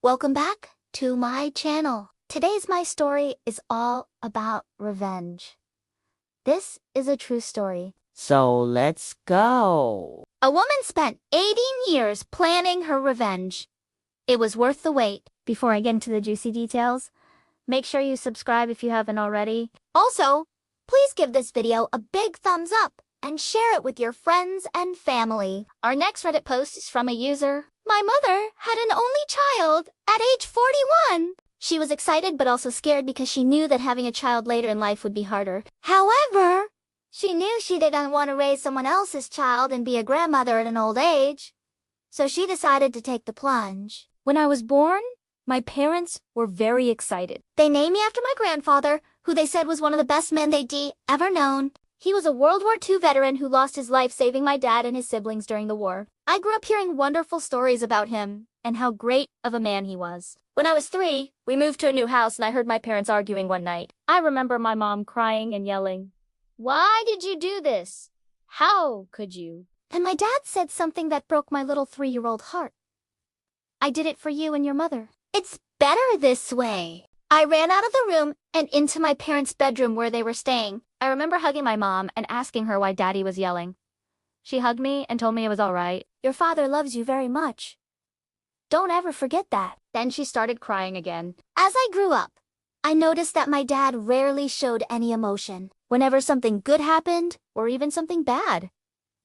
Welcome back to my channel. Today's my story is all about revenge. This is a true story. So let's go. A woman spent 18 years planning her revenge. It was worth the wait. Before I get into the juicy details, make sure you subscribe if you haven't already. Also, please give this video a big thumbs up and share it with your friends and family. Our next Reddit post is from a user. My mother had an only child at age 41. She was excited but also scared because she knew that having a child later in life would be harder. However, she knew she didn't want to raise someone else's child and be a grandmother at an old age. So she decided to take the plunge. When I was born, my parents were very excited. They named me after my grandfather, who they said was one of the best men they'd ever known. He was a World War II veteran who lost his life saving my dad and his siblings during the war. I grew up hearing wonderful stories about him And how great of a man he was. When I was 3, We moved to a new house and I heard my parents arguing one night. I remember my mom crying and yelling, "Why did you do this? How could you?" and my dad said something that broke my little 3-year-old heart. I did it for you and your mother. It's better this way. I ran out of the room and into my parents' bedroom where they were staying. I remember hugging my mom and asking her why Daddy was yelling. She hugged me and told me it was all right. Your father loves you very much. Don't ever forget that. Then she started crying again. As I grew up, I noticed that my dad rarely showed any emotion. Whenever something good happened, Or even something bad.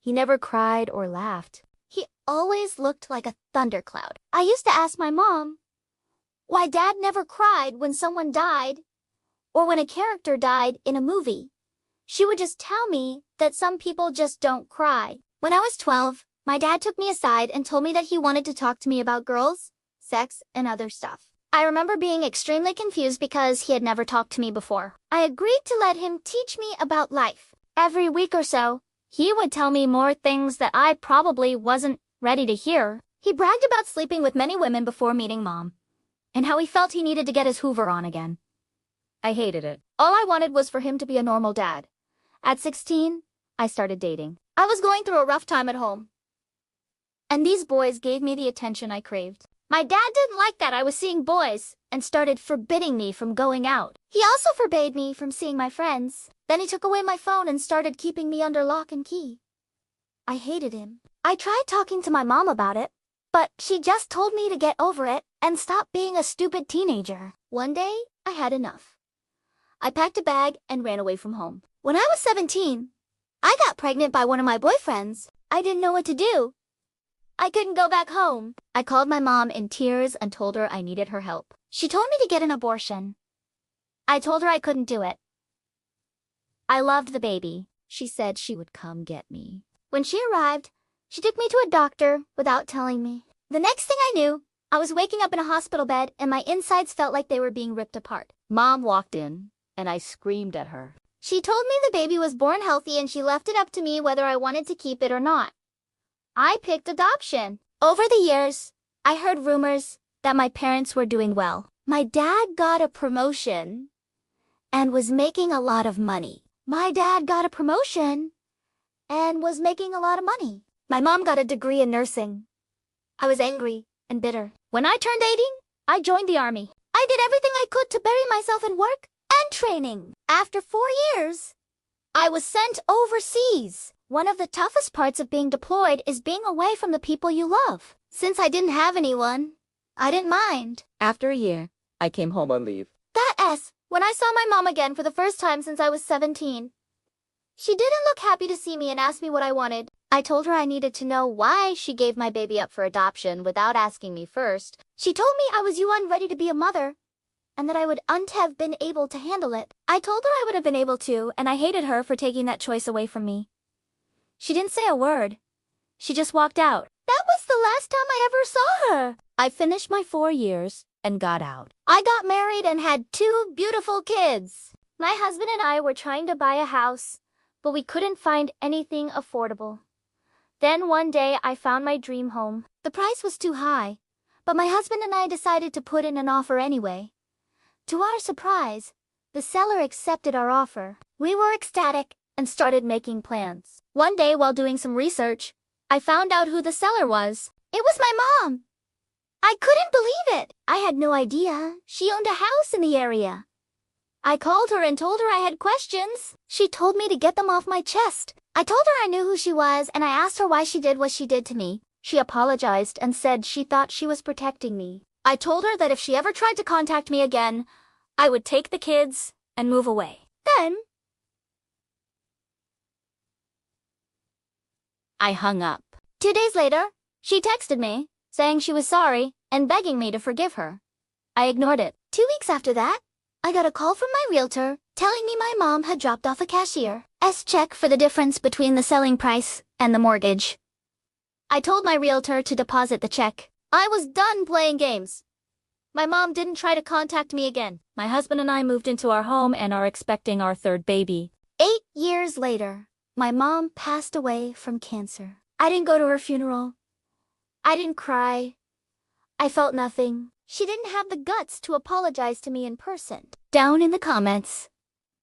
He never cried or laughed. he always looked like a thundercloud. I used to ask my mom why Dad never cried when someone died or when a character died in a movie. She would just tell me that some people just don't cry. When I was 12, my dad took me aside and told me that he wanted to talk to me about girls, sex, and other stuff. I remember being extremely confused because he had never talked to me before. I agreed to let him teach me about life. Every week or so, He would tell me more things that I probably wasn't ready to hear. he bragged about sleeping with many women before meeting Mom. And how he felt he needed to get his Hoover on again. I hated it. All I wanted was for him to be a normal dad. At 16, I started dating. I was going through a rough time at home. And these boys gave me the attention I craved. My dad didn't like that I was seeing boys and started forbidding me from going out. He also forbade me from seeing my friends. Then he took away my phone and started keeping me under lock and key. I hated him. I tried talking to my mom about it, but she just told me to get over it and stop being a stupid teenager. One day, I had enough. I packed a bag and ran away from home. When I was 17, I got pregnant by one of my boyfriends. I didn't know what to do. I couldn't go back home. I called my mom in tears and told her I needed her help. She told me to get an abortion. I told her I couldn't do it. I loved the baby. She said she would come get me. When she arrived, she took me to a doctor without telling me. The next thing I knew, I was waking up in a hospital bed and my insides felt like they were being ripped apart. Mom walked in, and I screamed at her. She told me the baby was born healthy and she left it up to me whether I wanted to keep it or not. I picked adoption. Over the years, I heard rumors that my parents were doing well. My dad got a promotion and was making a lot of money. My dad got a promotion and was making a lot of money. My mom got a degree in nursing. I was angry and bitter. When I turned 18, I joined the army. I did everything I could to bury myself in work and training. After 4 years, I was sent overseas. One of the toughest parts of being deployed is being away from the people you love. Since I didn't have anyone, I didn't mind. After a year, I came home on leave. When I saw my mom again for the first time since I was 17. She didn't look happy to see me and asked me what I wanted. I told her I needed to know why she gave my baby up for adoption without asking me first. She told me I was unready to be a mother and that I wouldn't have been able to handle it. I told her I would have been able to, and I hated her for taking that choice away from me. She didn't say a word. She just walked out. That was the last time I ever saw her. I finished my 4 years and got out. I got married and had 2 beautiful kids. My husband and I were trying to buy a house, but we couldn't find anything affordable. Then one day I found my dream home. The price was too high, but my husband and I decided to put in an offer anyway. To our surprise, the seller accepted our offer. We were ecstatic and started making plans. One day while doing some research, I found out who the seller was. It was my mom. I couldn't believe it. I had no idea she owned a house in the area. I called her and told her I had questions. She told me to get them off my chest. I told her I knew who she was and I asked her why she did what she did to me. She apologized and said she thought she was protecting me. I told her that if she ever tried to contact me again, I would take the kids and move away. Then I hung up. 2 days later, she texted me, saying she was sorry and begging me to forgive her. I ignored it. 2 weeks after that, I got a call from my realtor telling me my mom had dropped off a cashier's check for the difference between the selling price and the mortgage. I told my realtor to deposit the check. I was done playing games. My mom didn't try to contact me again. My husband and I moved into our home and are expecting our third baby. 8 years later, my mom passed away from cancer. I didn't go to her funeral. I didn't cry. I felt nothing. She didn't have the guts to apologize to me in person. Down in the comments,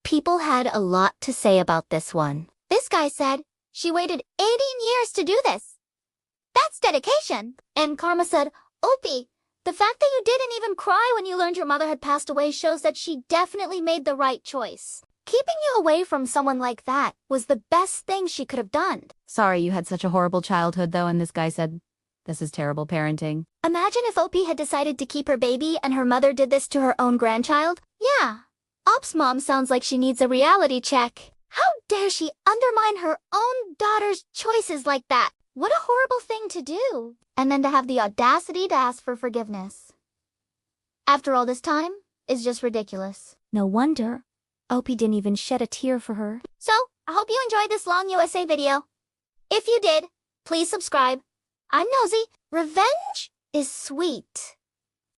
people had a lot to say about this one. This guy said, she waited 18 years to do this. That's dedication. And Karma said, Opie, the fact that you didn't even cry when you learned your mother had passed away shows that she definitely made the right choice. Keeping you away from someone like that was the best thing she could have done. Sorry you had such a horrible childhood though, and this guy said, this is terrible parenting. Imagine if Opie had decided to keep her baby and her mother did this to her own grandchild. Yeah, Op's mom sounds like she needs a reality check. How dare she undermine her own daughter's choices like that? What a horrible thing to do. And then to have the audacity to ask for forgiveness. After all this time, is just ridiculous. No wonder Opie didn't even shed a tear for her. So, I hope you enjoyed this long USA video. If you did, please subscribe. I'm Nosy. Revenge is sweet.